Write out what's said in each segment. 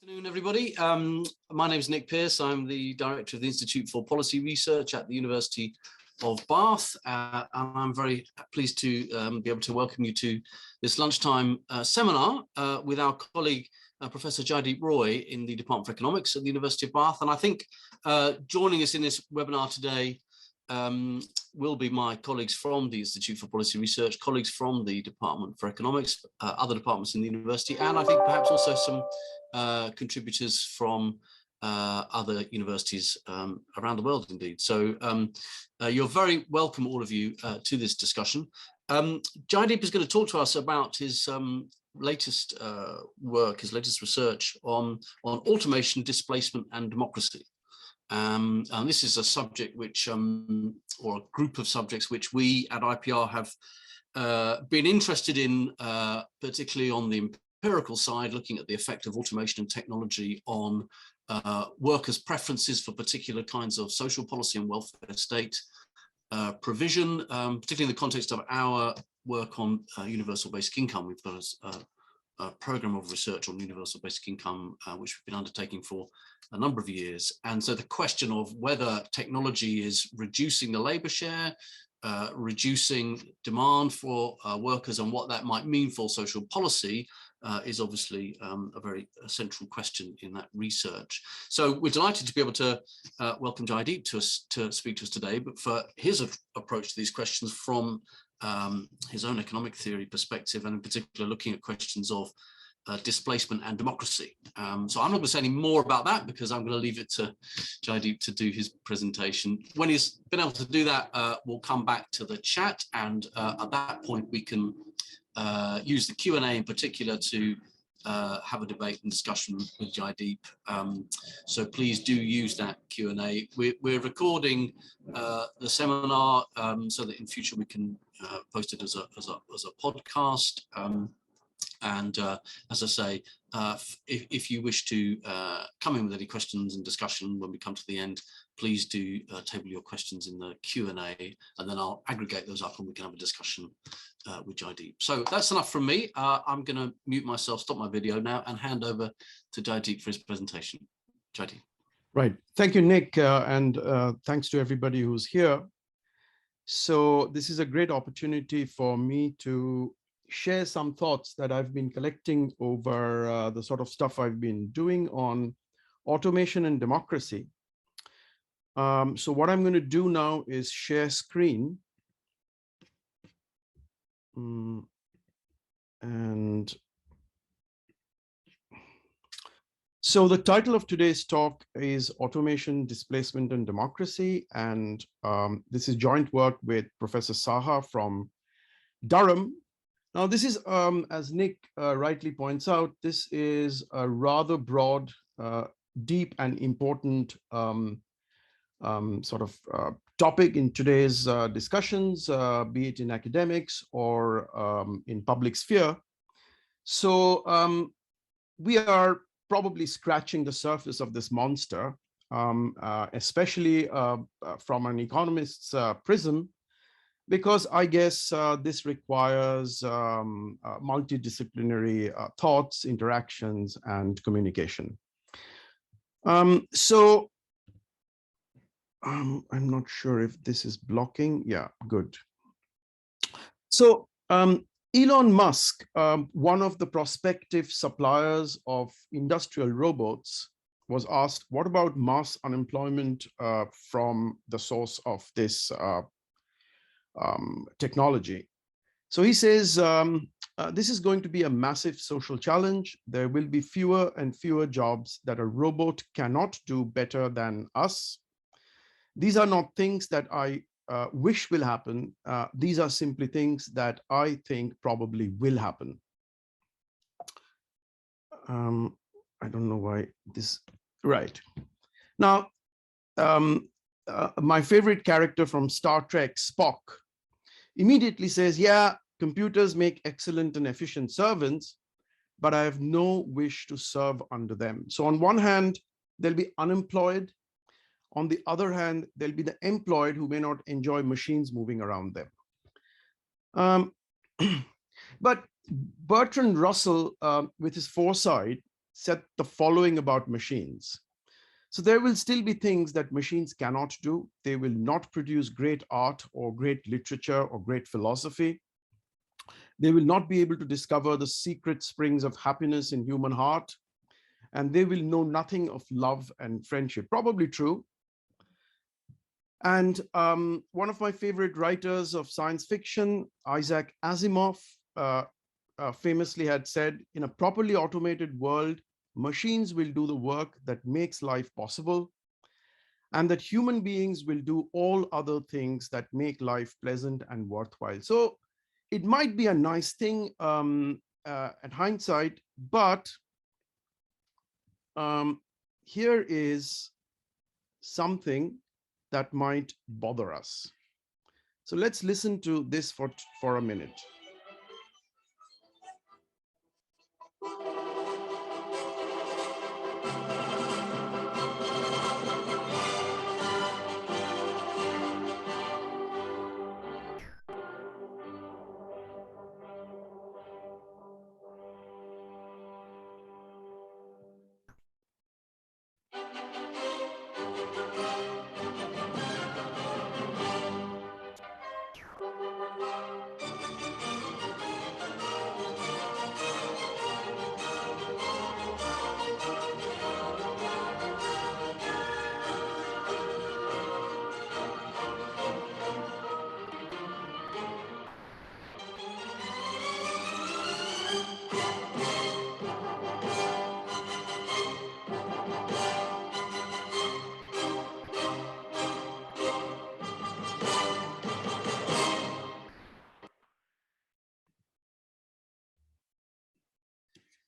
Afternoon, everybody. My name is Nick Pearce. I'm the director of the Institute for Policy Research at the University of Bath, and I'm very pleased to be able to welcome you to this lunchtime seminar with our colleague, Professor Jaideep Roy in the Department for Economics at the University of Bath. And I think joining us in this webinar today will be my colleagues from the Institute for Policy Research, colleagues from the Department for Economics, other departments in the university, and I think perhaps also some contributors from other universities around the world indeed. So you're very welcome, all of you, to this discussion. Jaideep is going to talk to us about his latest work, his latest research on automation, displacement and democracy. And this is a subject which, or a group of subjects which we at IPR have been interested in, particularly on the empirical side, looking at the effect of automation and technology on workers' preferences for particular kinds of social policy and welfare state provision, particularly in the context of our work on universal basic income. We've got a program of research on universal basic income, which we've been undertaking for a number of years. And so the question of whether technology is reducing the labor share, reducing demand for workers, and what that might mean for social policy is obviously a very central question in that research. So we're delighted to be able to welcome Jaideep to speak to us today, but for his approach to these questions from his own economic theory perspective, and in particular looking at questions of displacement and democracy. So I'm not going to say any more about that because I'm going to leave it to Jaideep to do his presentation. When he's been able to do that, we'll come back to the chat, and at that point we can use the Q&A in particular to have a debate and discussion with Jaideep. So please do use that Q&A. We're recording the seminar so that in future we can post it as a podcast. And as I say, if you wish to come in with any questions and discussion when we come to the end, please do table your questions in the Q&A, and then I'll aggregate those up and we can have a discussion with Jaideep. So that's enough from me. I'm going to mute myself, stop my video now, and hand over to Jaideep for his presentation. Jaideep. Right. Thank you, Nick, and thanks to everybody who's here. So this is a great opportunity for me to share some thoughts that I've been collecting over the sort of stuff I've been doing on automation and democracy. So what I'm going to do now is share screen. And so the title of today's talk is Automation, Displacement and Democracy. And this is joint work with Professor Saha from Durham. Now, this is, as Nick rightly points out, this is a rather broad, deep and important sort of topic in today's discussions, be it in academics or in public sphere. So we are probably scratching the surface of this monster, especially from an economist's prism, because I guess this requires multidisciplinary thoughts, interactions, and communication. So I'm not sure if this is blocking. Yeah, good. So Elon Musk, one of the prospective suppliers of industrial robots, was asked, what about mass unemployment from the source of this technology? So he says, this is going to be a massive social challenge. There will be fewer and fewer jobs that a robot cannot do better than us. These are not things that I wish will happen. These are simply things that I think probably will happen. I don't know why this, right. Now, my favorite character from Star Trek, Spock, immediately says, yeah, computers make excellent and efficient servants, but I have no wish to serve under them. So on one hand, they'll be unemployed. On the other hand, there'll be the employed who may not enjoy machines moving around them. But Bertrand Russell, with his foresight, said the following about machines. So there will still be things that machines cannot do. They will not produce great art or great literature or great philosophy. They will not be able to discover the secret springs of happiness in human heart. And they will know nothing of love and friendship. Probably true. And one of my favorite writers of science fiction, Isaac Asimov, famously had said, in a properly automated world, machines will do the work that makes life possible, and that human beings will do all other things that make life pleasant and worthwhile. So it might be a nice thing at hindsight, but here is something that might bother us. So let's listen to this for a minute.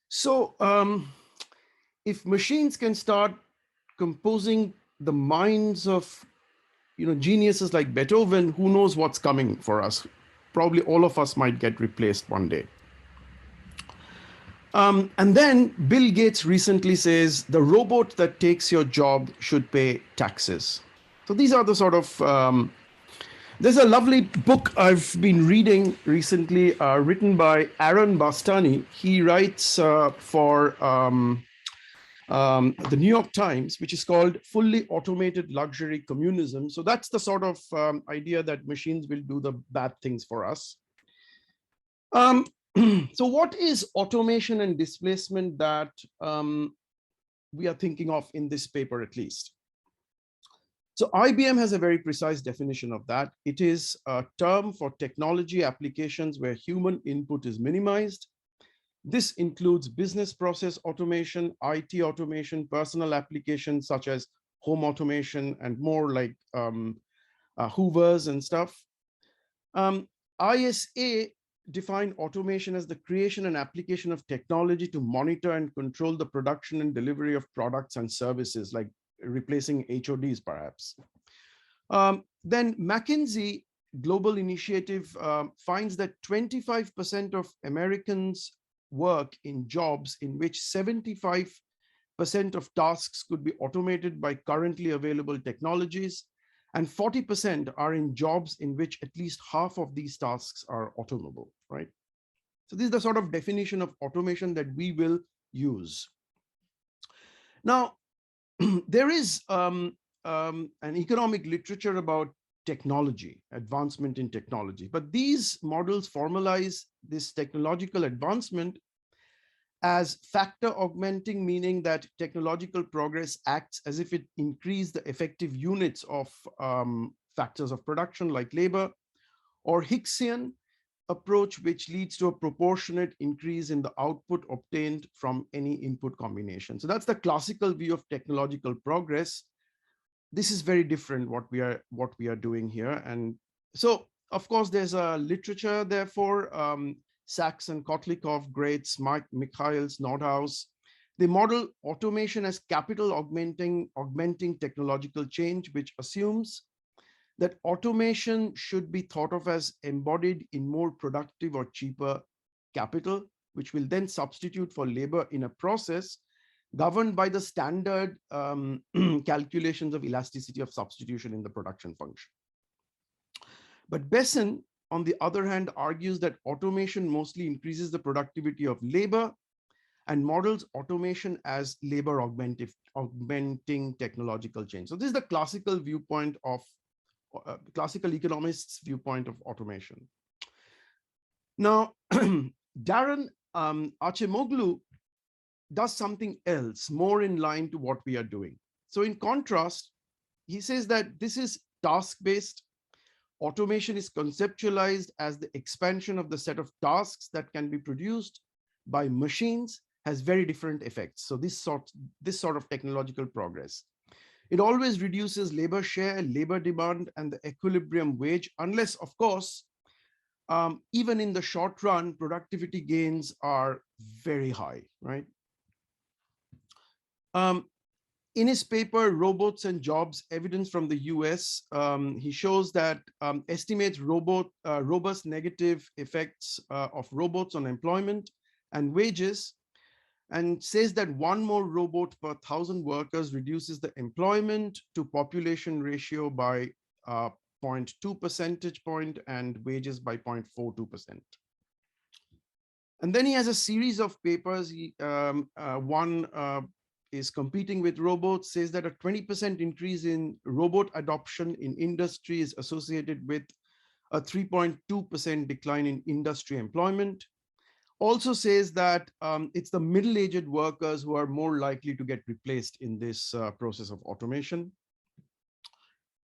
So if machines can start composing the minds of geniuses like Beethoven, who knows what's coming for us? Probably all of us might get replaced one day. And then Bill Gates recently says the robot that takes your job should pay taxes. So these are the sort of there's a lovely book I've been reading recently, written by Aaron Bastani. He writes for the New York Times, which is called Fully Automated Luxury Communism. So that's the sort of idea that machines will do the bad things for us. So what is automation and displacement that we are thinking of in this paper, at least? So IBM has a very precise definition of that. It is a term for technology applications where human input is minimized. This includes business process automation, IT automation, personal applications such as home automation, and more like Hoovers and stuff. ISA defined automation as the creation and application of technology to monitor and control the production and delivery of products and services, like replacing HODs, perhaps. Then McKinsey Global Initiative finds that 25% of Americans work in jobs in which 75% of tasks could be automated by currently available technologies, and 40% are in jobs in which at least half of these tasks are automable, right? So this is the sort of definition of automation that we will use. Now, there is an economic literature about technology, advancement in technology, but these models formalize this technological advancement as factor augmenting, meaning that technological progress acts as if it increased the effective units of factors of production like labor, or Hicksian approach, which leads to a proportionate increase in the output obtained from any input combination. So that's the classical view of technological progress. This is very different what we are doing here. And so, of course, there's a literature, therefore, Sachs and Kotlikov, Graetz, Michaels, Nordhaus. They model automation as capital augmenting technological change, which assumes that automation should be thought of as embodied in more productive or cheaper capital, which will then substitute for labor in a process governed by the standard calculations of elasticity of substitution in the production function. But Besson, on the other hand, argues that automation mostly increases the productivity of labor and models automation as labor augmenting technological change. So this is the classical viewpoint of classical economists' viewpoint of automation. Now, Darren Acemoglu does something else more in line to what we are doing. So in contrast, he says that this is task-based. Automation is conceptualized as the expansion of the set of tasks that can be produced by machines, has very different effects. So this sort of technological progress. It always reduces labor share, labor demand, and the equilibrium wage, unless, of course, even in the short run, productivity gains are very high, right? In his paper, Robots and Jobs, Evidence from the US, he shows that estimates robust negative effects of robots on employment and wages, and says that one more robot per 1,000 workers reduces the employment to population ratio by 0.2 percentage point and wages by 0.42%. And then he has a series of papers. One is competing with robots, says that a 20% increase in robot adoption in industry is associated with a 3.2% decline in industry employment. Also says that it's the middle-aged workers who are more likely to get replaced in this process of automation.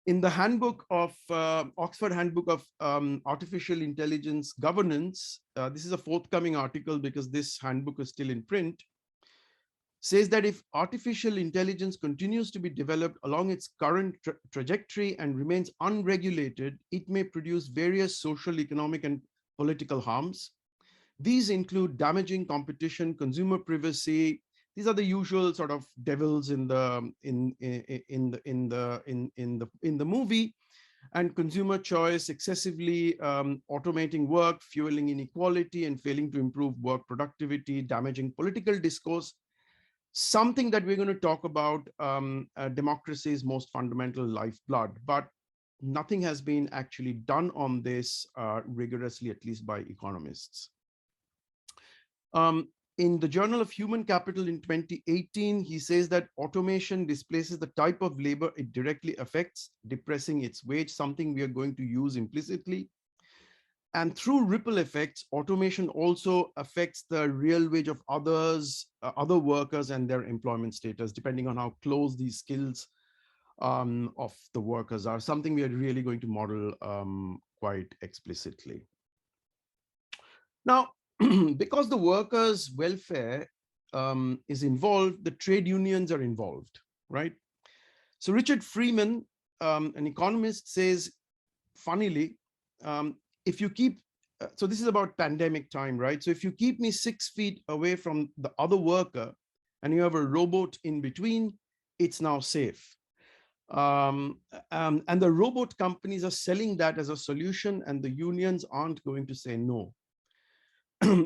In the handbook of Oxford Handbook of Artificial Intelligence Governance, this is a forthcoming article because this handbook is still in print, says that if artificial intelligence continues to be developed along its current trajectory and remains unregulated, it may produce various social, economic, and political harms. These include damaging competition, consumer privacy. These are the usual sort of devils in the movie, and consumer choice, excessively automating work, fueling inequality, and failing to improve work productivity, damaging political discourse. Something that we're going to talk about, democracy's most fundamental lifeblood, but nothing has been actually done on this rigorously, at least by economists. In the Journal of Human Capital in 2018, he says that automation displaces the type of labor it directly affects, depressing its wage, something we are going to use implicitly. And through ripple effects, automation also affects the real wage of other workers and their employment status, depending on how close these skills of the workers are, something we are really going to model quite explicitly. Now, because the workers' welfare is involved, the trade unions are involved, right? So Richard Freeman, an economist, says, funnily, if you keep, so this is about pandemic time, right? So if you keep me 6 feet away from the other worker and you have a robot in between, it's now safe. And the robot companies are selling that as a solution, and the unions aren't going to say no.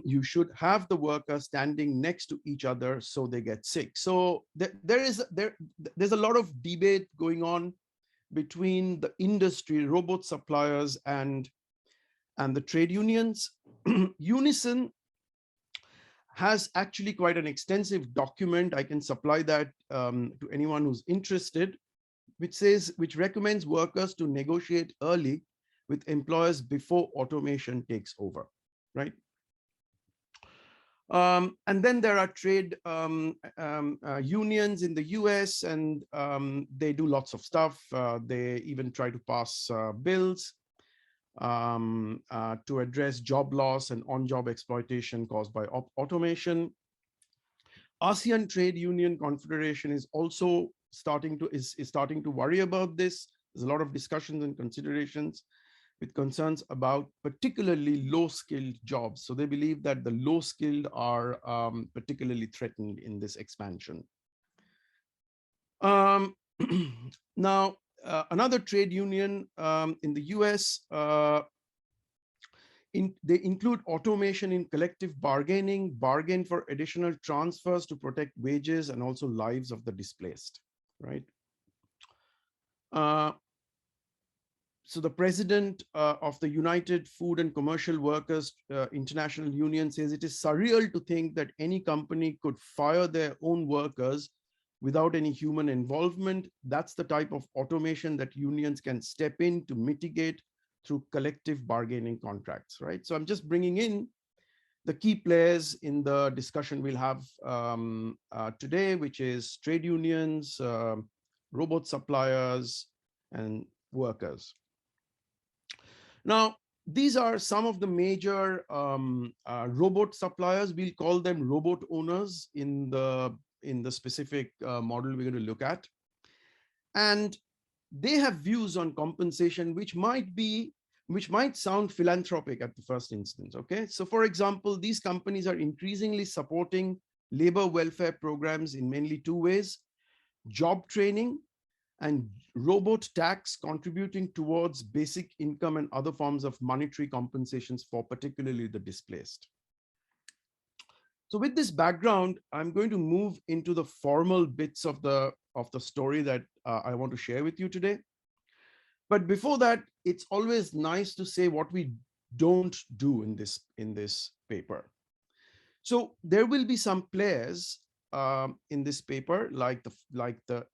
You should have the workers standing next to each other so they get sick. So there's a lot of debate going on between the industry, robot suppliers, and the trade unions. Unison has actually quite an extensive document. I can supply that to anyone who's interested, which recommends workers to negotiate early with employers before automation takes over, right? And then there are trade unions in the US, and they do lots of stuff. They even try to pass bills to address job loss and on-job exploitation caused by automation. ASEAN Trade Union Confederation is also starting to worry about this. There's a lot of discussions and considerations with concerns about particularly low-skilled jobs. So they believe that the low-skilled are particularly threatened in this expansion. Now, another trade union in the US, they include automation in collective bargaining, bargain for additional transfers to protect wages and also lives of the displaced, right? So the president of the United Food and Commercial Workers International Union says it is surreal to think that any company could fire their own workers without any human involvement. That's the type of automation that unions can step in to mitigate through collective bargaining contracts, right? So I'm just bringing in the key players in the discussion we'll have today, which is trade unions, robot suppliers, and workers. Now, these are some of the major robot suppliers. We'll call them robot owners in the specific model we're going to look at. And they have views on compensation which might sound philanthropic at the first instance. Okay, so for example, these companies are increasingly supporting labor welfare programs in mainly two ways: job training and robot tax, contributing towards basic income and other forms of monetary compensations for particularly the displaced. So with this background, I'm going to move into the formal bits of the story that I want to share with you today. But before that, it's always nice to say what we don't do in this paper. So there will be some players in this paper, like the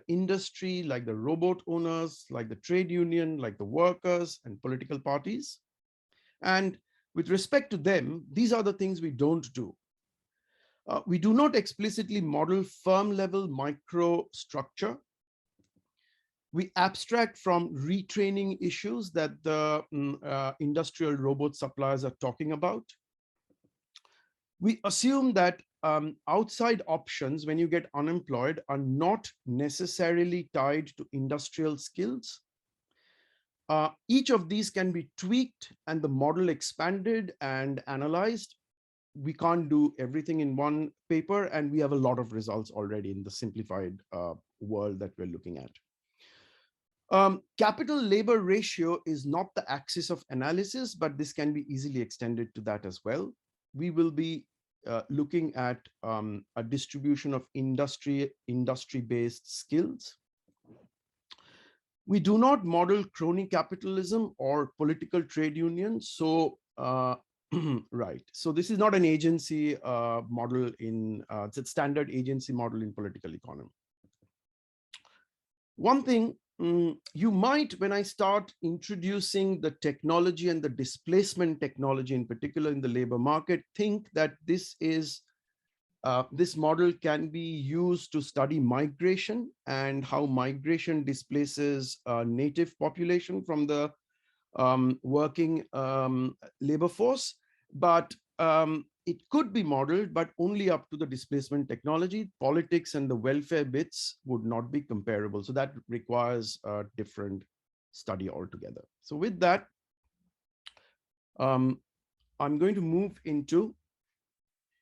industry, like the robot owners, like the trade union, like the workers and political parties. And with respect to them, these are the things we don't do. We do not explicitly model firm-level microstructure. We abstract from retraining issues that the industrial robot suppliers are talking about. We assume that outside options, when you get unemployed, are not necessarily tied to industrial skills. Each of these can be tweaked and the model expanded and analyzed. We can't do everything in one paper, and we have a lot of results already in the simplified world that we're looking at. Capital labor ratio is not the axis of analysis, but this can be easily extended to that as well. We will be looking at a distribution of industry-based skills. We do not model crony capitalism or political trade unions. So, right. So this is not an agency model it's a standard agency model in political economy. One thing you might, when I start introducing the technology and the displacement technology in particular in the labor market, think that this model can be used to study migration and how migration displaces native population from the working labor force. But it could be modeled, but only up to the displacement technology. Politics and the welfare bits would not be comparable. So that requires a different study altogether. So with that, I'm going to move into,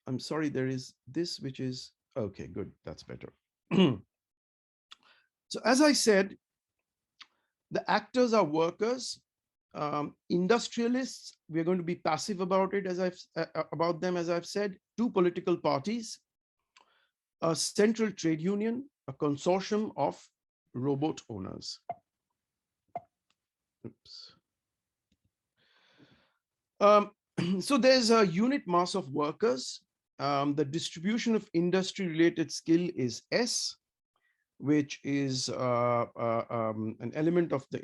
I'm sorry, there is this, which is, okay, good, that's better. So as I said, the actors are workers. Industrialists, we're going to be passive about it, as I've said. Two political parties, a central trade union, a consortium of robot owners. Oops. So there's a unit mass of workers. The distribution of industry-related skill is S, which is an element of the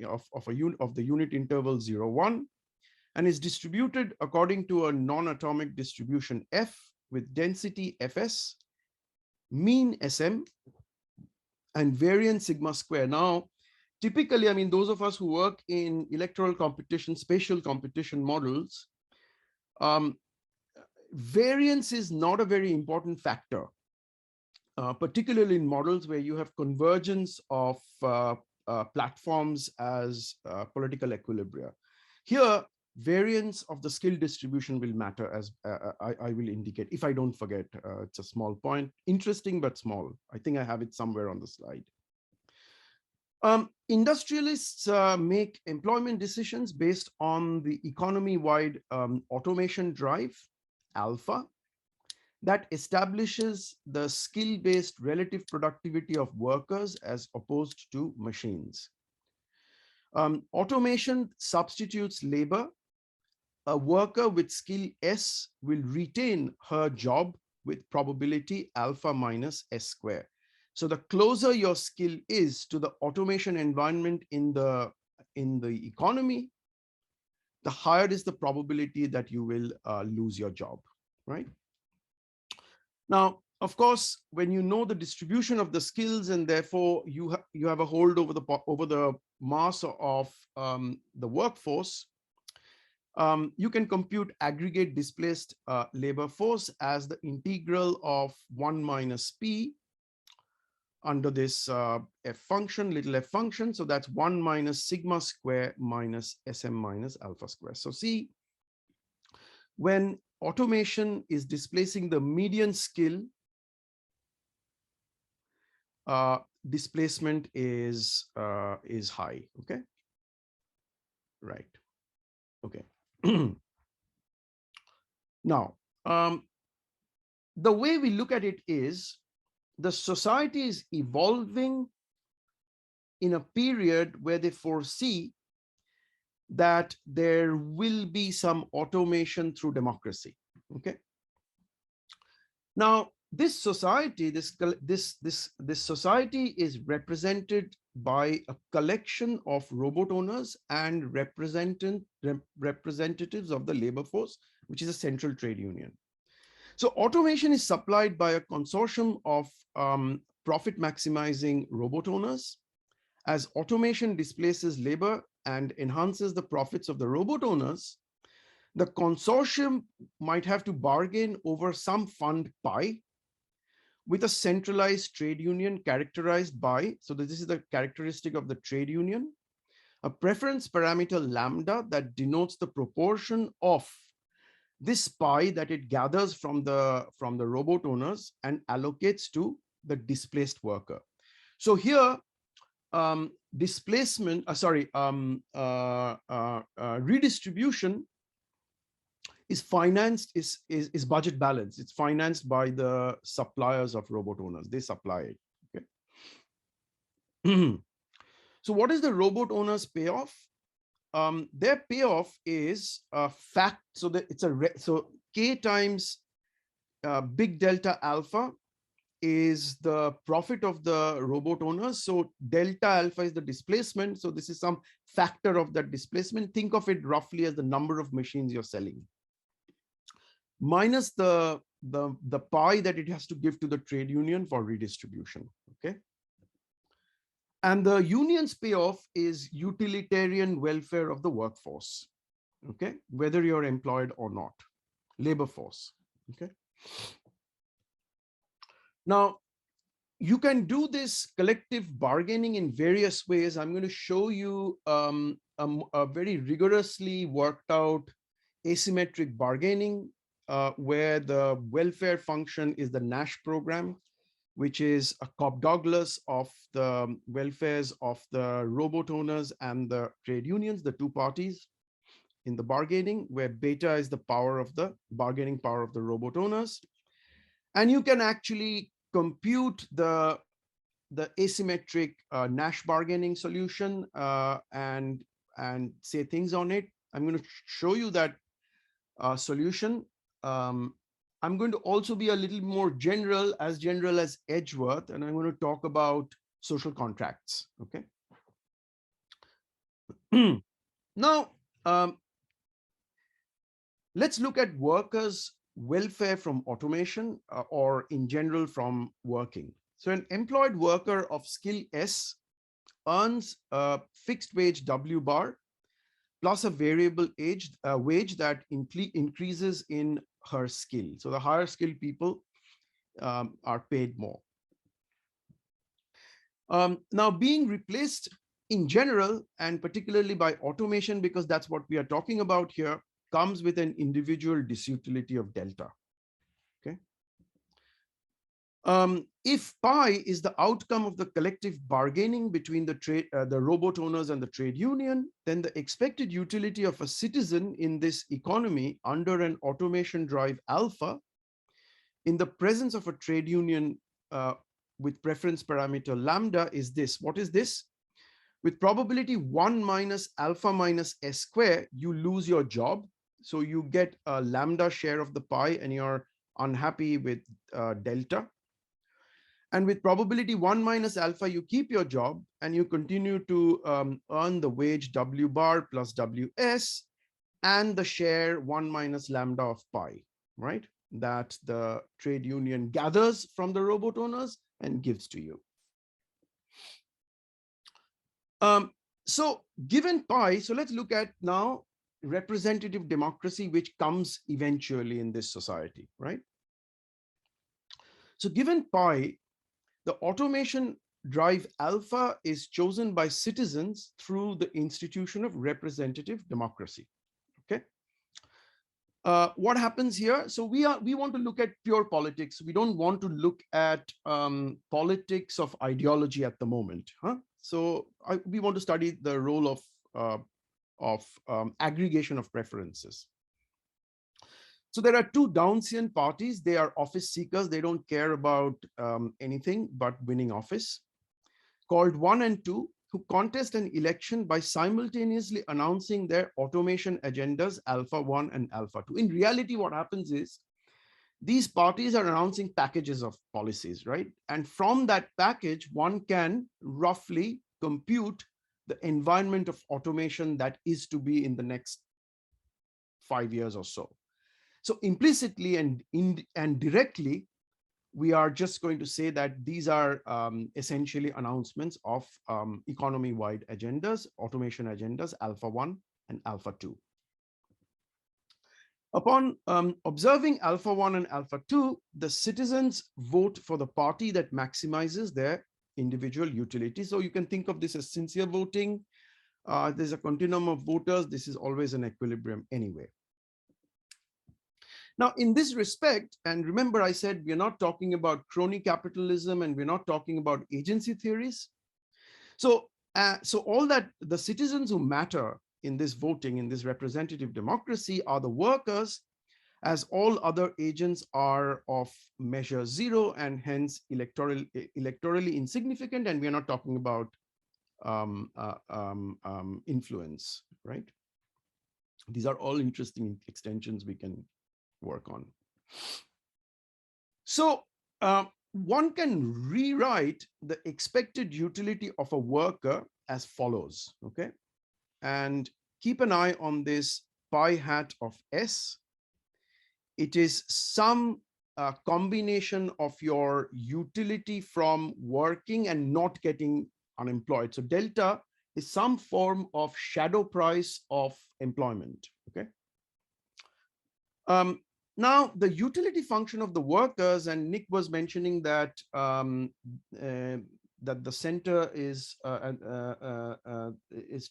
unit interval 0, 1, and is distributed according to a non-atomic distribution F with density Fs, mean Sm, and variance sigma square. Now, typically, I mean, those of us who work in electoral competition, spatial competition models, variance is not a very important factor. Particularly in models where you have convergence of platforms as political equilibria. Here, variance of the skill distribution will matter, as I will indicate, if I don't forget. It's a small point, interesting but small. I think I have it somewhere on the slide. Industrialists make employment decisions based on the economy-wide automation drive, alpha, that establishes the skill-based relative productivity of workers as opposed to machines. Automation substitutes labor. A worker with skill S will retain her job with probability alpha minus S square. So the closer your skill is to the automation environment in the economy, the higher is the probability that you will lose your job, right? Now, of course, when you know the distribution of the skills and therefore you have a hold over the mass of the workforce, you can compute aggregate displaced labor force as the integral of 1 minus P under this f function, little f function. So that's 1 minus sigma square minus SM minus alpha square. So see, when automation is displacing the median skill, displacement is high. Okay, right. Okay. Now, the way we look at it is the society is evolving in a period where they foresee that there will be some automation through democracy. Okay. Now, this society, this society is represented by a collection of robot owners and representatives of the labor force, which is a central trade union. So automation is supplied by a consortium of profit maximizing robot owners. As automation displaces labor and enhances the profits of the robot owners, the consortium might have to bargain over some fund pie with a centralized trade union characterized by, so this is the characteristic of the trade union, a preference parameter lambda that denotes the proportion of this pie that it gathers from the robot owners and allocates to the displaced worker. So here, redistribution is financed, is budget balanced. It's financed by the suppliers of robot owners. They supply it. Okay. So what is the robot owners payoff? Their payoff is a fact. So that it's so K times big delta alpha is the profit of the robot owners. So delta alpha is the displacement. So this is some factor of that displacement. Think of it roughly as the number of machines you're selling, minus the pie that it has to give to the trade union for redistribution. Okay. And the union's payoff is utilitarian welfare of the workforce. Okay, whether you're employed or not, labor force. Okay. Now, you can do this collective bargaining in various ways. I'm going to show you a very rigorously worked out asymmetric bargaining where the welfare function is the Nash program, which is a Cobb-Douglas of the welfares of the robot owners and the trade unions, the two parties in the bargaining, where beta is the power of the bargaining power of the robot owners. And you can actually compute the asymmetric Nash bargaining solution and say things on it. I'm going to show you that solution. I'm going to also be a little more general as Edgeworth, and I'm going to talk about social contracts. Okay. Now, let's look at workers' welfare from automation or in general from working. So an employed worker of skill S earns a fixed wage W bar plus a variable wage that increases in her skill. So the higher skilled people are paid more. Now, being replaced in general and particularly by automation, because that's what we are talking about here, comes with an individual disutility of delta. Okay. If pi is the outcome of the collective bargaining between the robot owners and the trade union, then the expected utility of a citizen in this economy under an automation drive alpha in the presence of a trade union with preference parameter lambda is this. What is this? With probability 1 minus alpha minus s square, you lose your job. So you get a lambda share of the pie and you're unhappy with delta. And with probability 1 minus alpha, you keep your job and you continue to earn the wage W bar plus WS and the share 1 minus lambda of pi, right? That the trade union gathers from the robot owners and gives to you. So given pi, so let's look at now representative democracy, which comes eventually in this society, right? So given pi, the automation drive alpha is chosen by citizens through the institution of representative democracy. Okay. What happens here? So we want to look at pure politics. We don't want to look at politics of ideology at the moment. So we want to study the role of aggregation of preferences. So there are two Downsian parties. They are office seekers. They don't care about anything but winning office, called 1 and 2, who contest an election by simultaneously announcing their automation agendas, alpha 1 and alpha 2. In reality, what happens is these parties are announcing packages of policies, right? And from that package, one can roughly compute the environment of automation that is to be in the next 5 years or so. So implicitly and directly, we are just going to say that these are essentially announcements of economy-wide agendas, automation agendas, alpha 1 and alpha 2. Upon observing alpha 1 and alpha 2, the citizens vote for the party that maximizes their individual utility. So you can think of this as sincere voting. There's a continuum of voters. This is always an equilibrium anyway. Now, in this respect, and remember I said we're not talking about crony capitalism and we're not talking about agency theories. So all that the citizens who matter in this voting, in this representative democracy, are the workers, as all other agents are of measure 0 and hence electorally insignificant, and we're not talking about influence, right? These are all interesting extensions we can work on. So one can rewrite the expected utility of a worker as follows, okay? And keep an eye on this pi hat of S. It is some combination of your utility from working and not getting unemployed. So delta is some form of shadow price of employment, okay? Now, the utility function of the workers, and Nick was mentioning that that the center is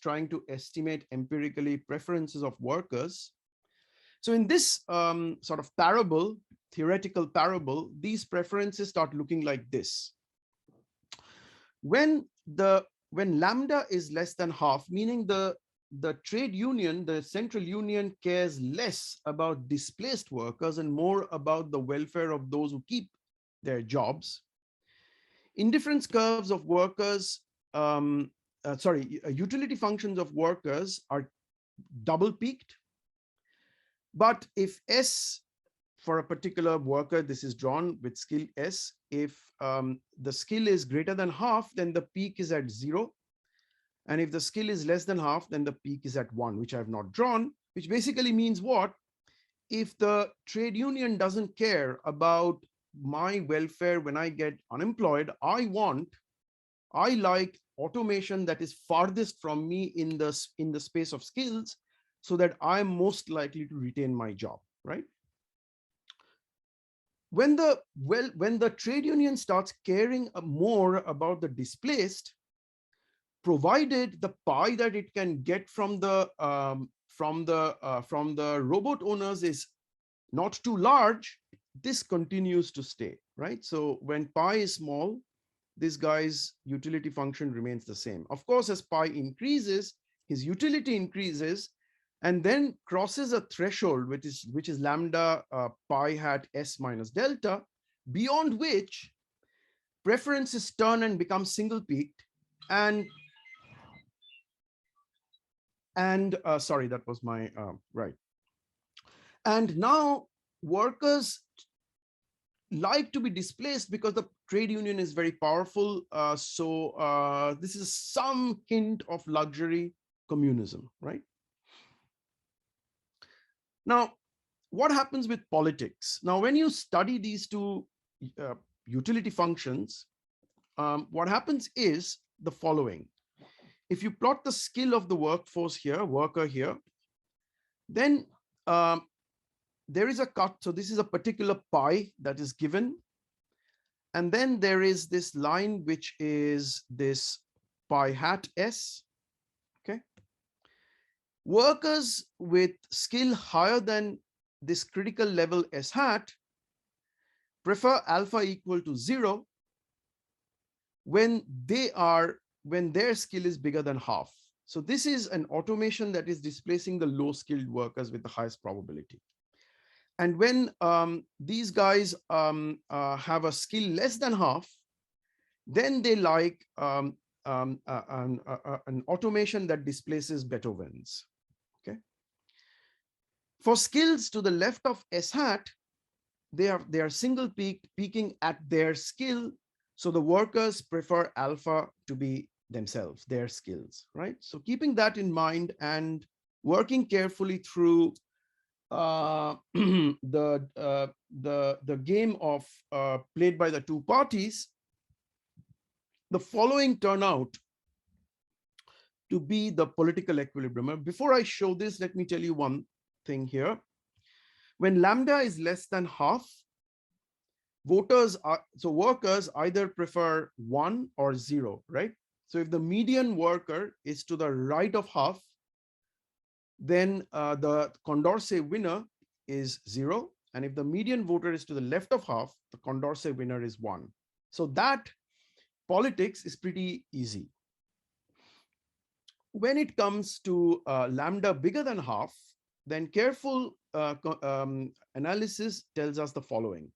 trying to estimate empirically preferences of workers. So in this sort of parable, theoretical parable, these preferences start looking like this. When lambda is less than half, meaning the trade union, the central union, cares less about displaced workers and more about the welfare of those who keep their jobs. Indifference curves of workers, utility functions of workers are double peaked. But if S for a particular worker, this is drawn with skill S, if the skill is greater than half, then the peak is at 0. And if the skill is less than half, then the peak is at 1, which I have not drawn, which basically means what? If the trade union doesn't care about my welfare when I get unemployed, I like automation that is farthest from me in the space of skills, so that I'm most likely to retain my job, right? When the trade union starts caring more about the displaced, provided the pie that it can get from the robot owners is not too large, this continues to stay, right? So when pi is small, this guy's utility function remains the same. Of course, as pi increases, his utility increases and then crosses a threshold, which is lambda pi hat S minus delta, beyond which preferences turn and become single peaked, and And sorry, that was my right. And now workers like to be displaced because the trade union is very powerful. So this is some hint of luxury communism, right? Now, what happens with politics? Now, when you study these two utility functions, what happens is the following. If you plot the skill of the workforce here, worker here, then there is a cut. So this is a particular pie that is given. And then there is this line, which is this pi hat S. Okay. Workers with skill higher than this critical level S hat prefer alpha equal to 0 when their skill is bigger than half. So this is an automation that is displacing the low skilled workers with the highest probability. And when these guys have a skill less than half, then they like an automation that displaces Beethoven's. Okay. For skills to the left of S hat, they are single peaking at their skill. So the workers prefer alpha to be themselves, their skills, right? So keeping that in mind and working carefully through the game of played by the two parties, the following turn out to be the political equilibrium. Before I show this, let me tell you one thing here. When lambda is less than half, workers either prefer 1 or 0, right? So if the median worker is to the right of half, then the Condorcet winner is 0. And if the median voter is to the left of half, the Condorcet winner is 1. So that politics is pretty easy. When it comes to lambda bigger than half, then careful analysis tells us the following.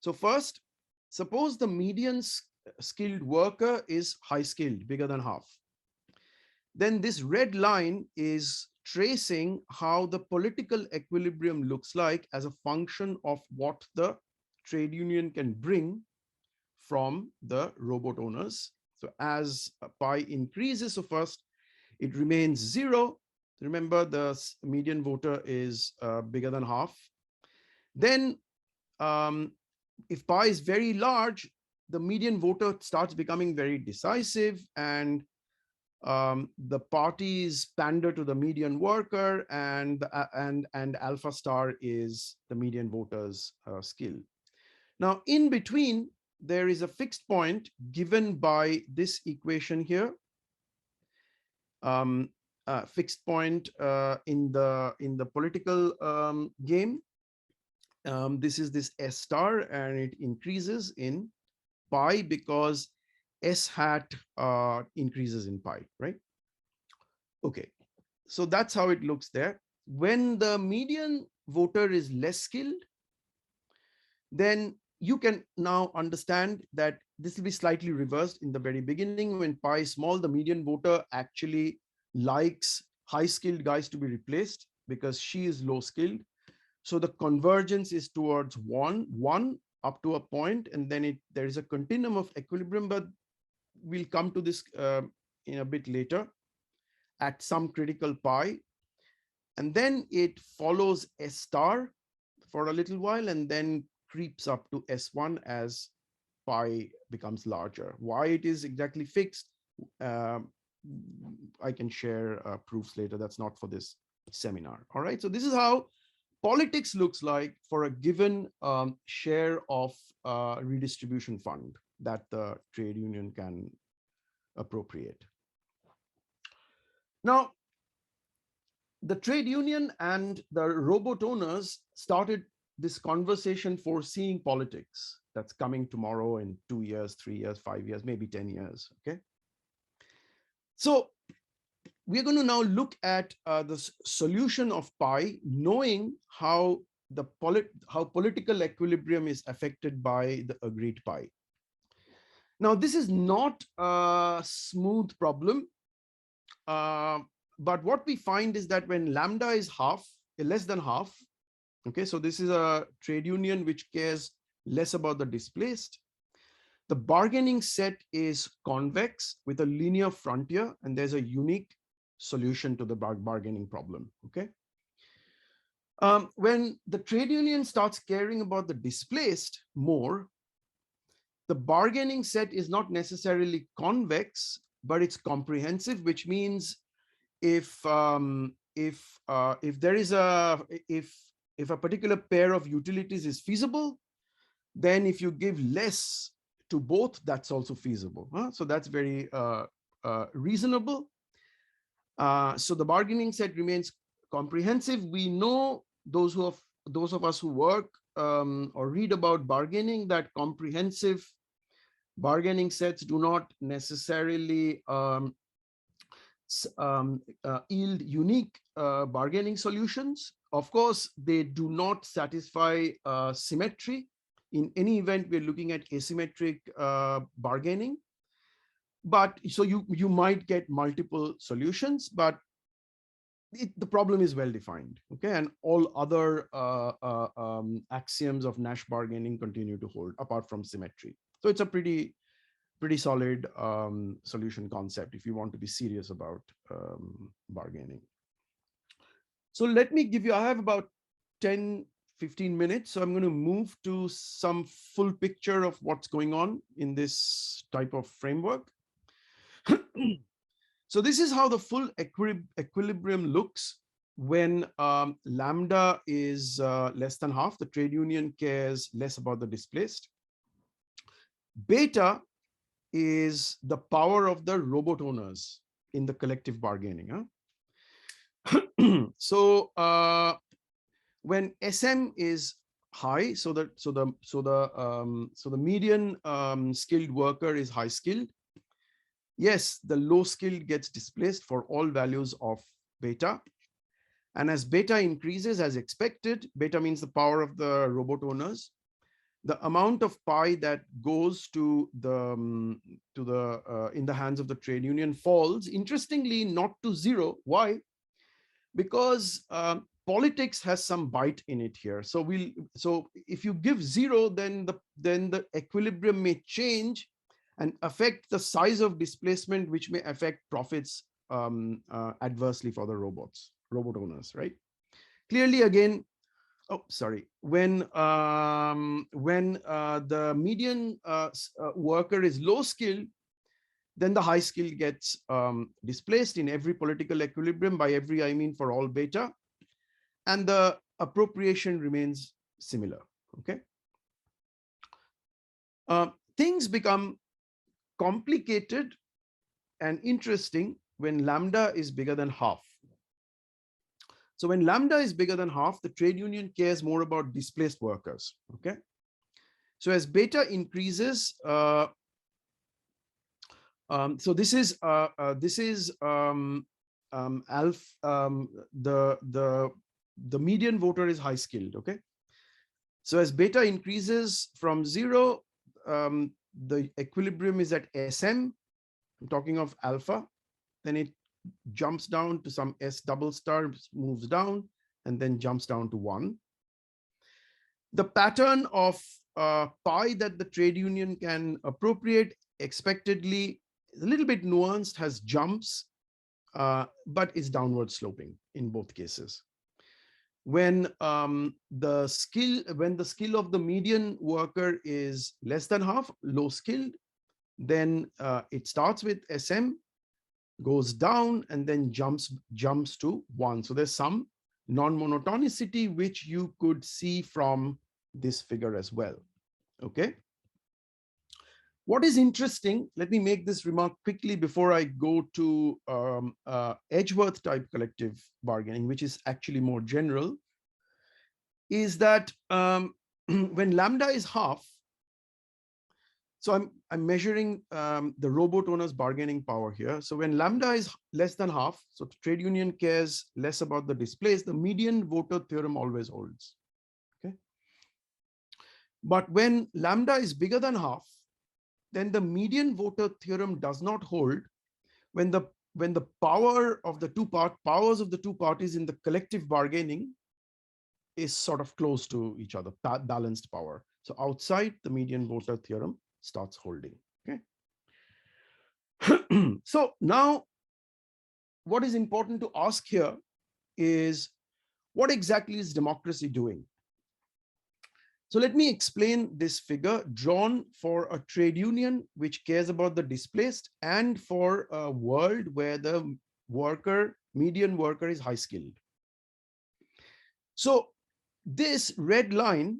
So first, suppose the median skilled worker is high skilled, bigger than half. Then this red line is tracing how the political equilibrium looks like as a function of what the trade union can bring from the robot owners. So as pi increases, so first it remains 0. Remember, the median voter is bigger than half. Then if pi is very large, the median voter starts becoming very decisive, and the parties pander to the median worker, and alpha star is the median voter's skill. Now, in between, there is a fixed point given by this equation here. Fixed point in the political game. This is this S star, and it increases in pi because S hat increases in pi, right? Okay, so that's how it looks there. When the median voter is less skilled, then you can now understand that this will be slightly reversed. In the very beginning, when pi is small, the median voter actually likes high skilled guys to be replaced because she is low skilled. So the convergence is towards one up to a point, and then there is a continuum of equilibrium, but we'll come to this in a bit later at some critical pi. And then it follows S star for a little while and then creeps up to S1 as pi becomes larger. Why it is exactly fixed, I can share proofs later. That's not for this seminar. All right, so this is how politics looks like for a given share of redistribution fund that the trade union can appropriate. Now, the trade union and the robot owners started this conversation foreseeing politics that's coming tomorrow in 2 years, 3 years, 5 years, maybe 10 years. Okay. So we're going to now look at the solution of pi, knowing how political equilibrium is affected by the agreed pi. Now, this is not a smooth problem. but what we find is that when lambda is less than half, okay, so this is a trade union which cares less about the displaced. The bargaining set is convex with a linear frontier, and there's a unique solution to the bargaining problem, okay? When the trade union starts caring about the displaced more, the bargaining set is not necessarily convex, but it's comprehensive, which means if there is if a particular pair of utilities is feasible, then if you give less to both, that's also feasible. So that's very reasonable. So the bargaining set remains comprehensive. We know, those of us who work or read about bargaining, that comprehensive bargaining sets do not necessarily yield unique bargaining solutions. Of course, they do not satisfy symmetry. In any event, we're looking at asymmetric bargaining. But so you might get multiple solutions, but the problem is well defined, okay? And all other axioms of Nash bargaining continue to hold, apart from symmetry. So it's a pretty solid solution concept if you want to be serious about bargaining. So let me give you, I have about 10-15 minutes, so I'm going to move to some full picture of what's going on in this type of framework. So this is how the full equilibrium looks when lambda is less than half. The trade union cares less about the displaced. Beta is the power of the robot owners in the collective bargaining. So when SM is high, so the median skilled worker is high skilled. Yes, the low skilled gets displaced for all values of beta. And as beta increases as expected, beta means the power of the robot owners, the amount of pi that goes to the in the hands of the trade union falls, interestingly, not to zero. Why? Because politics has some bite in it here. So if you give zero, then the equilibrium may change and affect the size of displacement, which may affect profits adversely for the robot owners, right? Clearly, again, when the median worker is low skilled, then the high skill gets displaced in every political equilibrium. By every, I mean for all beta, and the appropriation remains similar, okay? Things become complicated and interesting when lambda is bigger than half. So when lambda is bigger than half, the trade union cares more about displaced workers, okay? So as beta increases, so this is alpha, the median voter is high skilled, okay? So as beta increases from 0, the equilibrium is at SM, I'm talking of alpha, then it jumps down to some S double star, moves down, and then jumps down to 1. The pattern of pi that the trade union can appropriate expectedly is a little bit nuanced, has jumps, but is downward sloping in both cases. When the skill of the median worker is less than half, low skilled, then it starts with SM, goes down, and then jumps to 1. So there's some non-monotonicity, which you could see from this figure as well, okay? What is interesting, let me make this remark quickly before I go to Edgeworth type collective bargaining, which is actually more general, is that when lambda is half, so I'm measuring the robot owner's bargaining power here. So when lambda is less than half, so the trade union cares less about the displaced, the median voter theorem always holds, okay? But when lambda is bigger than half, then the median voter theorem does not hold when the when the powers of the two parties in the collective bargaining is sort of close to each other, balanced power. So outside, the median voter theorem starts holding. Okay. So now, what is important to ask here is, what exactly is democracy doing? So let me explain this figure drawn for a trade union which cares about the displaced and for a world where the median worker is high skilled. So this red line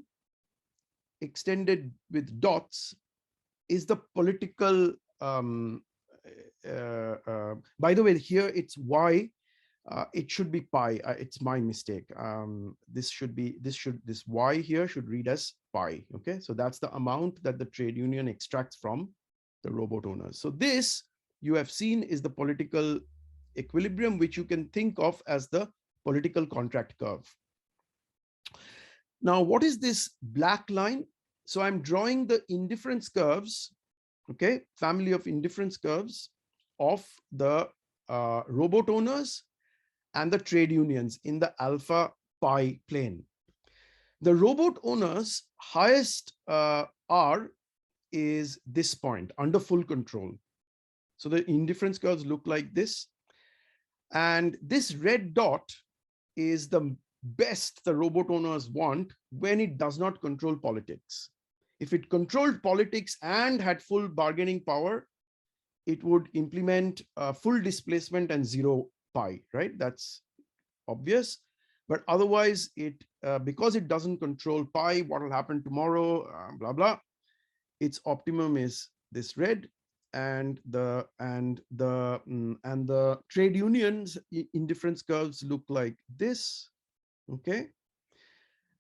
extended with dots is the political, by the way, here it's Y. It should be pi. It's my mistake. This Y here should read as pi. Okay, so that's the amount that the trade union extracts from the robot owners. So this, you have seen, is the political equilibrium, which you can think of as the political contract curve. Now, what is this black line? So I'm drawing the indifference curves, okay, family of indifference curves of the robot owners and the trade unions in the alpha pi plane. The robot owners' highest R is this point under full control. So the indifference curves look like this. And this red dot is the best the robot owners want when it does not control politics. If it controlled politics and had full bargaining power, it would implement full displacement and zero pi, right? That's obvious. But otherwise, because it doesn't control pi, what will happen tomorrow, blah, blah. Its optimum is this red, and the trade unions indifference curves look like this, okay?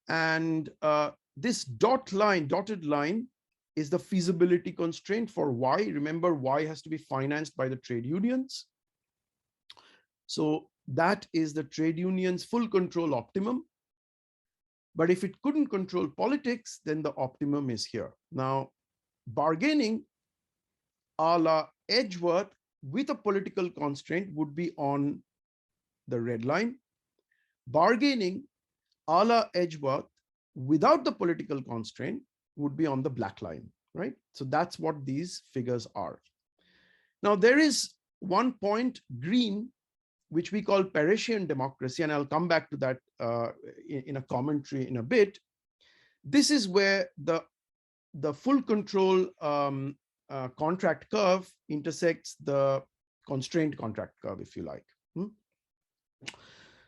And this dotted line is the feasibility constraint for Y. Remember, Y has to be financed by the trade unions. So that is the trade union's full control optimum. But if it couldn't control politics, then the optimum is here. Now, bargaining a la Edgeworth with a political constraint would be on the red line. Bargaining a la Edgeworth without the political constraint would be on the black line, right? So that's what these figures are. Now, there is one point, green, which we call Paretian democracy, and I'll come back to that in a commentary in a bit. This is where the full control contract curve intersects the constraint contract curve, if you like.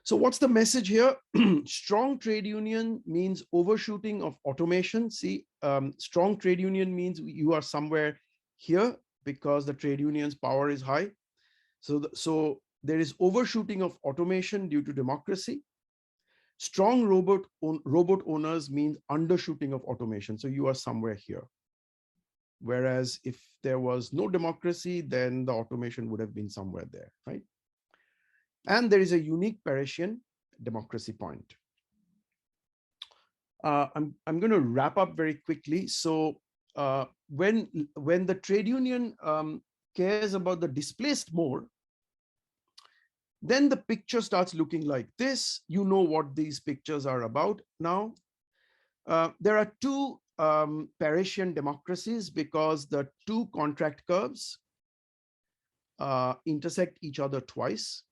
So what's the message here? Strong trade union means overshooting of automation. See, strong trade union means you are somewhere here because the trade union's power is high. So there is overshooting of automation due to democracy. Strong robot owners means undershooting of automation. So you are somewhere here. Whereas if there was no democracy, then the automation would have been somewhere there, right? And there is a unique Paretian democracy point. I'm going to wrap up very quickly. So when the trade union cares about the displaced more, then the picture starts looking like this. You know what these pictures are about now. There are two Paretian democracies because the two contract curves intersect each other twice.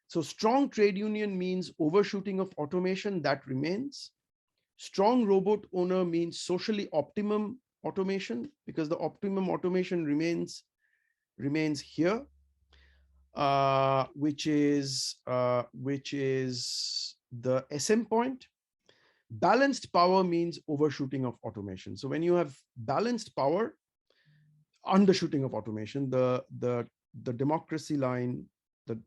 So strong trade union means overshooting of automation, that remains. Strong robot owner means socially optimum automation because the optimum automation remains here, which is the SM point. Balanced power means overshooting of automation. So when you have balanced power, undershooting of automation, the democracy line that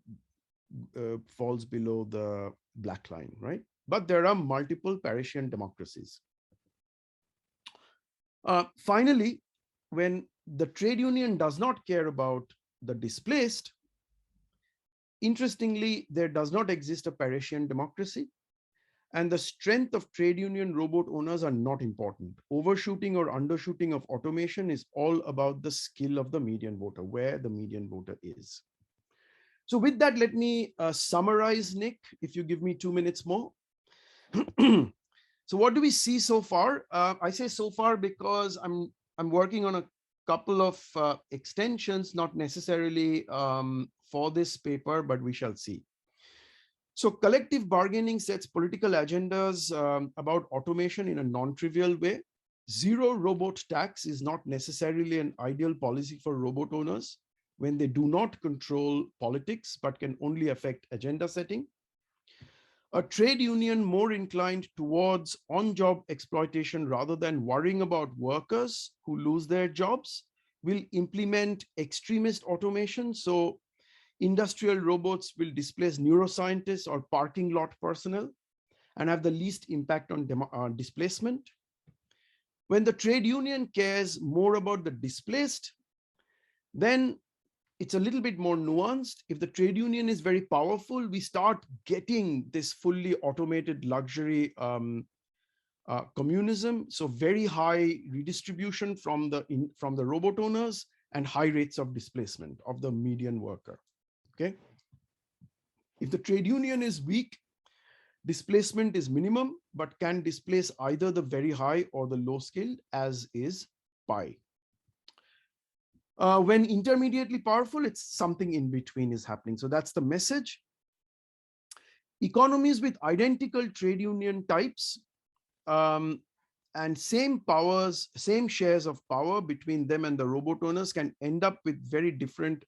falls below the black line, right? But there are multiple Paretian democracies. Finally, when the trade union does not care about the displaced, interestingly, there does not exist a Paretian democracy, and the strength of trade union robot owners are not important. Overshooting or undershooting of automation is all about the skill of the median voter, where the median voter is. So with that, let me summarize, Nick, if you give me 2 minutes more. So what do we see so far? I say so far because I'm working on a couple of extensions, not necessarily for this paper, but we shall see. So collective bargaining sets political agendas about automation in a non-trivial way. Zero robot tax is not necessarily an ideal policy for robot owners when they do not control politics, but can only affect agenda setting. A trade union more inclined towards on-job exploitation rather than worrying about workers who lose their jobs will implement extremist automation. So industrial robots will displace neuroscientists or parking lot personnel and have the least impact on displacement. When the trade union cares more about the displaced, then it's a little bit more nuanced. If the trade union is very powerful, we start getting this fully automated luxury communism. So very high redistribution from the robot owners and high rates of displacement of the median worker. Okay. If the trade union is weak, displacement is minimum, but can displace either the very high or the low skilled, as is pi. When intermediately powerful, it's something in between is happening. So that's the message. Economies with identical trade union types and same powers, same shares of power between them and the robot owners can end up with very different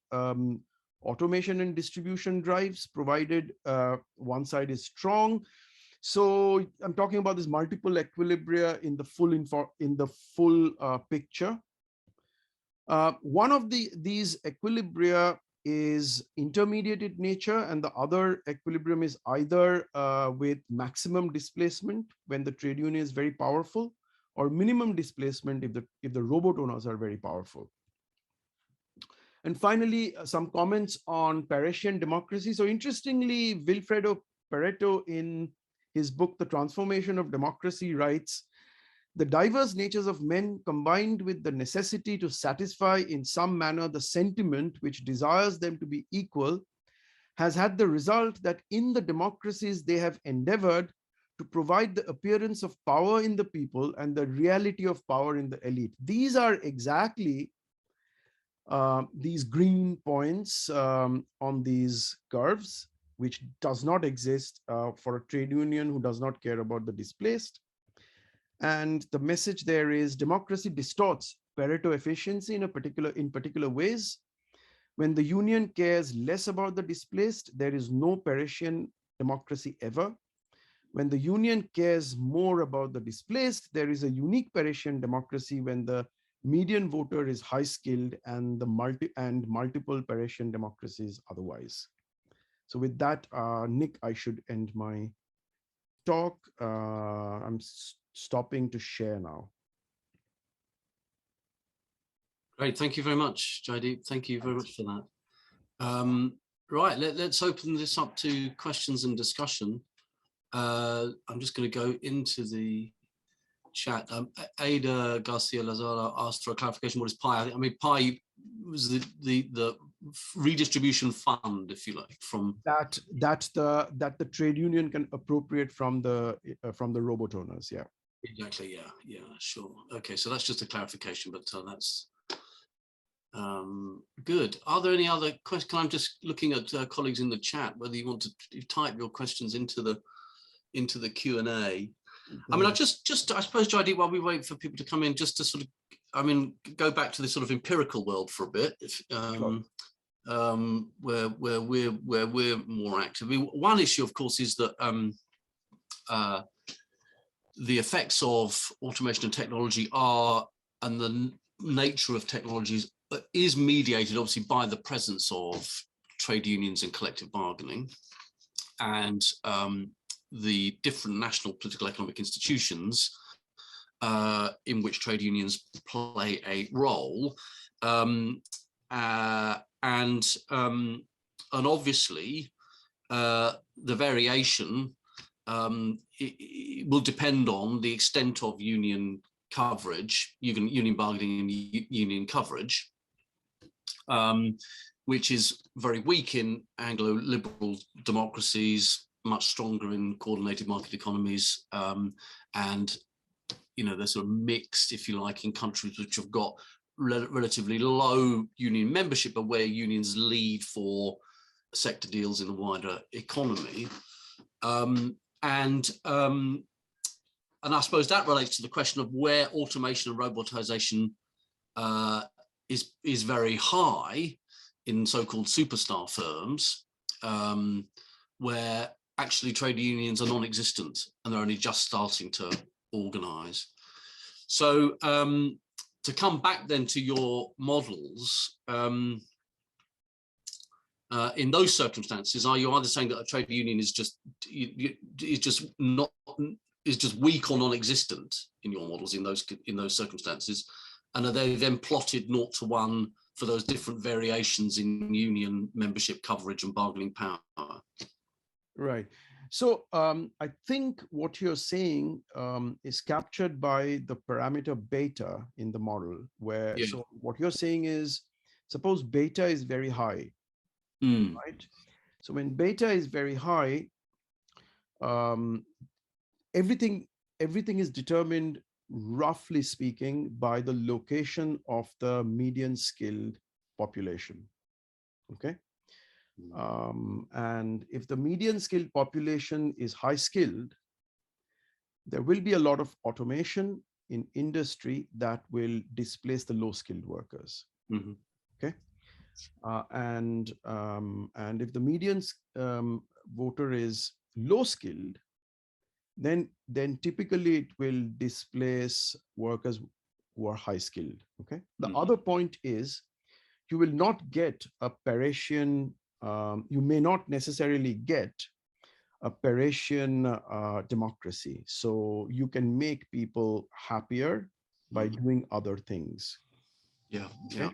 automation and distribution drives, provided one side is strong. So I'm talking about this multiple equilibria in the full picture. One of these equilibria is intermediate in nature, and the other equilibrium is either with maximum displacement when the trade union is very powerful, or minimum displacement if the robot owners are very powerful. And finally, some comments on Paretian democracy. So interestingly, Vilfredo Pareto, in his book, The Transformation of Democracy, writes, the diverse natures of men combined with the necessity to satisfy in some manner the sentiment which desires them to be equal has had the result that in the democracies they have endeavored to provide the appearance of power in the people and the reality of power in the elite. These are exactly these green points on these curves, which does not exist for a trade union who does not care about the displaced. And the message there is democracy distorts Pareto efficiency in particular ways. When the union cares less about the displaced, there is no Paretian democracy ever. When the union cares more about the displaced, there is a unique Paretian democracy when the median voter is high skilled and multiple Paretian democracies otherwise. So with that, Nick, I should end my talk. I'm stopping to share now. Great, thank you very much, Jaideep. Thank you very much for that. Right, let's open this up to questions and discussion. I'm just going to go into the chat. Ada Garcia Lazara asked for a clarification. What is pi? I mean, pi was the redistribution fund, if you like, from that the trade union can appropriate from the robot owners. Yeah. Exactly. Yeah. Sure. Okay. So that's just a clarification, but that's good. Are there any other questions? I'm just looking at colleagues in the chat, whether you want to type your questions into the Q&A. I mean, I suppose, Jaideep, while we wait for people to come in, just to sort of, go back to this sort of empirical world for a bit, sure. Where we're more active. One issue, of course, is that the effects of automation and technology and the nature of technologies is mediated, obviously, by the presence of trade unions and collective bargaining, and the different national political economic institutions in which trade unions play a role, and obviously the variation it will depend on the extent of union coverage, union bargaining and union coverage. which is very weak in Anglo-liberal democracies, much stronger in coordinated market economies, and they're sort of mixed, if you like, in countries which have got relatively low union membership, but where unions lead for sector deals in the wider economy. And I suppose that relates to the question of where automation and robotization is very high in so-called superstar firms, where actually trade unions are non-existent and they're only just starting to organize. So to come back then to your models, in those circumstances, are you either saying that a trade union is just weak or non-existent in your models in those circumstances, and are they then plotted 0 to 1 for those different variations in union membership coverage and bargaining power? Right. So I think what you're saying is captured by the parameter beta in the model, where so what you're saying is, suppose beta is very high, right? So when beta is very high, everything is determined, roughly speaking, by the location of the median skilled population. Okay. And if the median skilled population is high skilled, there will be a lot of automation in industry that will displace the low skilled workers. Okay. And if the median voter is low skilled, then typically it will displace workers who are high skilled. Okay. The other point is, you will not get a Paretian, you may not necessarily get a Paretian democracy. So you can make people happier by doing other things. Yeah. Okay?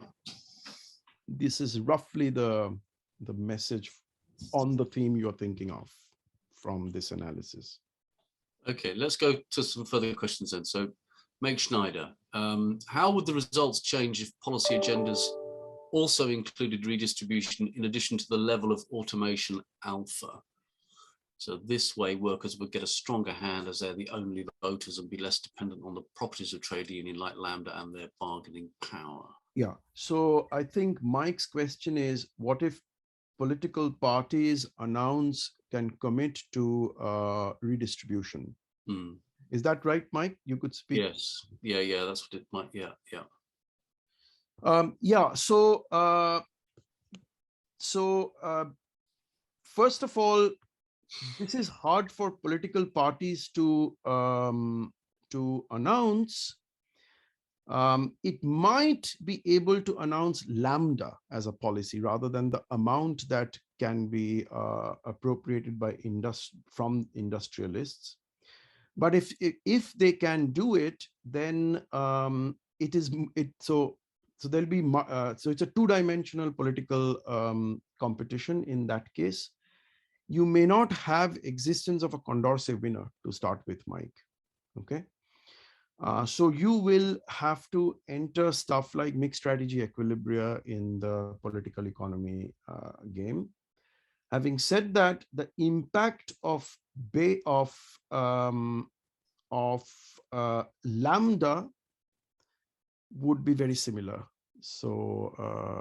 This is roughly the message on the theme you're thinking of from this analysis. Okay, let's go to some further questions then. So, Meg Schneider, how would the results change if policy agendas also included redistribution in addition to the level of automation alpha? So this way workers would get a stronger hand as they're the only voters and be less dependent on the properties of trade union like Lambda and their bargaining power. Yeah, so I think Mike's question is, what if political parties can commit to redistribution? Is that right, Mike? You could speak. Yes. Yeah. That's what it might. Yeah. So first of all, this is hard for political parties to announce. It might be able to announce Lambda as a policy rather than the amount that can be appropriated by from industrialists. But if they can do it, then so there'll be so it's a two-dimensional political competition in that case. You may not have existence of a Condorcet winner to start with, Mike. Okay. So you will have to enter stuff like mixed strategy equilibria in the political economy game. Having said that, the impact of Lambda would be very similar. So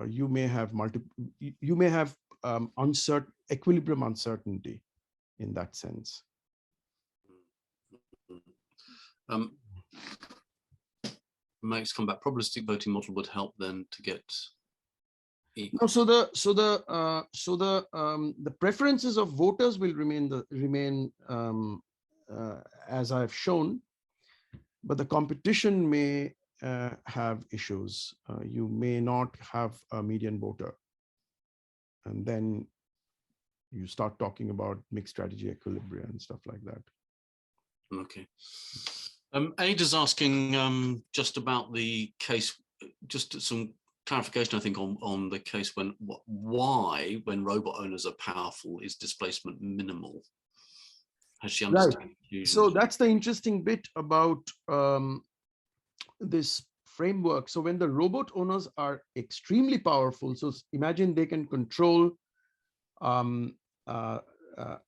you may have equilibrium uncertainty in that sense. Mike's come back. Probabilistic voting model would help then to get equal. No, so the preferences of voters will remain as I've shown, but the competition may have issues. You may not have a median voter, and then you start talking about mixed strategy equilibria and stuff like that. Okay. Ada's asking just about the case, just some clarification, I think, on the case why, when robot owners are powerful, is displacement minimal? Has she understood? Right. So that's the interesting bit about this framework. So when the robot owners are extremely powerful, so imagine they can control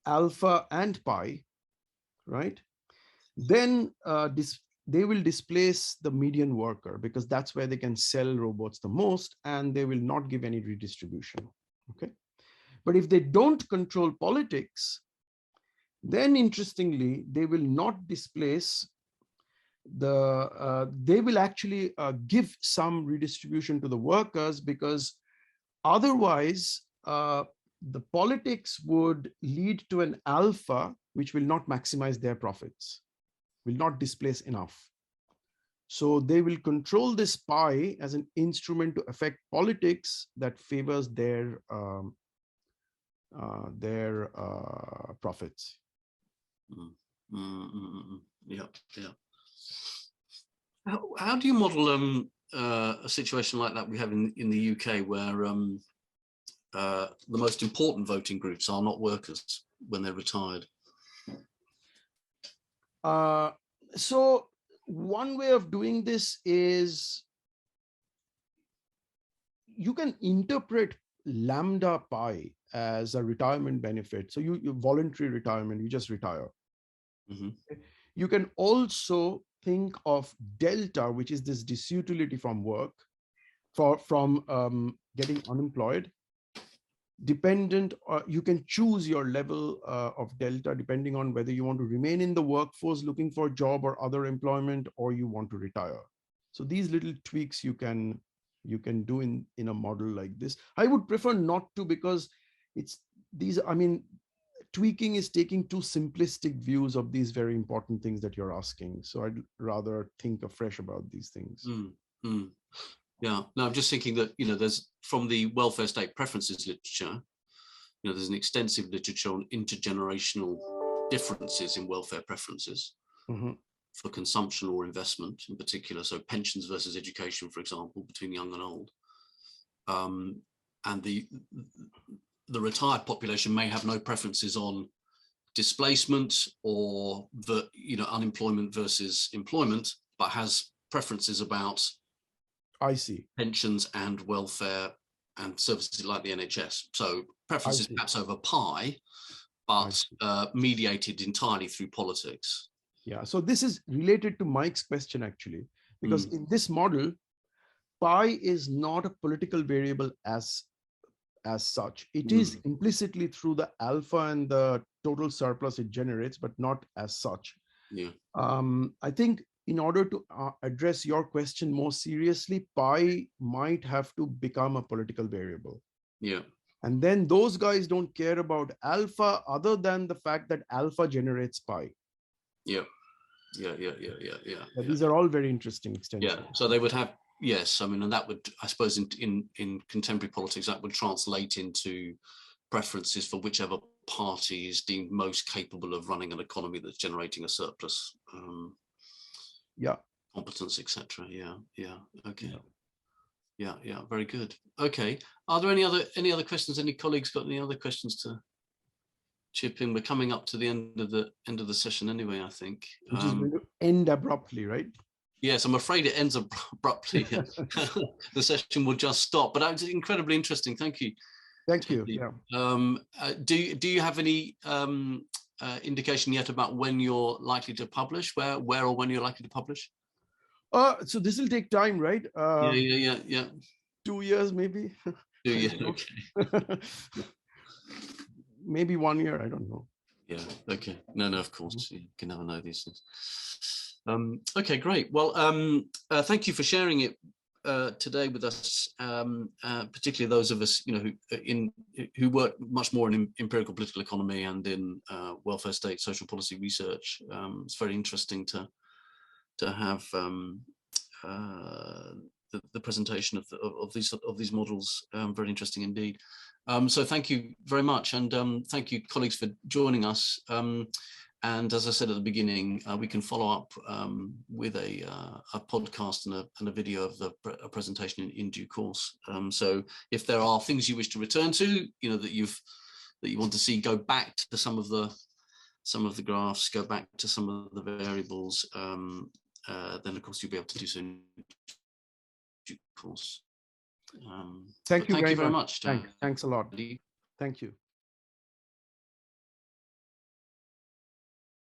alpha and pi, right? Then they will displace the median worker, because that's where they can sell robots the most, and they will not give any redistribution. Okay. But if they don't control politics, then interestingly, they will not displace they will actually give some redistribution to the workers, because otherwise the politics would lead to an alpha which will not maximize their profits, will not displace enough. So they will control this pi as an instrument to affect politics that favors their profits. Yeah, yeah. How do you model a situation like that we have in the UK, where the most important voting groups are not workers when they're retired? So one way of doing this is you can interpret lambda pi as a retirement benefit. So you voluntary retirement, you just retire. Mm-hmm. You can also think of delta, which is this disutility from work, from getting unemployed. Dependent, you can choose your level of delta depending on whether you want to remain in the workforce looking for a job or other employment, or you want to retire. So these little tweaks you can do in a model like this. I would prefer not to, because tweaking is taking too simplistic views of these very important things that you're asking. So I'd rather think afresh about these things. Yeah, no, I'm just thinking that, there's, from the welfare state preferences literature, there's an extensive literature on intergenerational differences in welfare preferences for consumption or investment in particular. So pensions versus education, for example, between young and old. And the retired population may have no preferences on displacement or unemployment versus employment, but has preferences about pensions and welfare and services like the NHS. So preferences perhaps over pi, but mediated entirely through politics. Yeah, so this is related to Mike's question actually, because in this model, pi is not a political variable as such. It is implicitly through the alpha and the total surplus it generates, but not as such. Yeah. I think in order to address your question more seriously, pi might have to become a political variable. Yeah. And then those guys don't care about alpha other than the fact that alpha generates pi. Yeah. These are all very interesting extensions. Yeah. So they would have, yes, I mean, and that would, I suppose, in contemporary politics, that would translate into preferences for whichever party is deemed most capable of running an economy that's generating a surplus. Competence, etc. Yeah. Okay. Yeah. Very good. Okay. Are there any other questions? Any colleagues got any other questions to chip in? We're coming up to the end of the session anyway, I think. Which is going to end abruptly, right? Yes, I'm afraid it ends abruptly. The session will just stop. But that was incredibly interesting. Thank you. Thank you. Yeah. Do you have any indication yet about when you're likely to publish? Where or when you're likely to publish? So this will take time, right? Yeah. 2 years, maybe. 2 years. Okay. Maybe 1 year. I don't know. Yeah. Okay. No. Of course, you can never know these things. Okay, great. Well, thank you for sharing it today with us, particularly those of us, who work much more in empirical political economy and in welfare state social policy research. It's very interesting to have the presentation of these models. Very interesting indeed. So thank you very much, and thank you, colleagues, for joining us. And as I said at the beginning, we can follow up with a podcast and a video of the presentation in due course. So if there are things you wish to return to, that you want to see, go back to some of the graphs, go back to some of the variables, then of course you'll be able to do so due course. Thank you Thank very you very much. much. Thanks a lot. Thank you.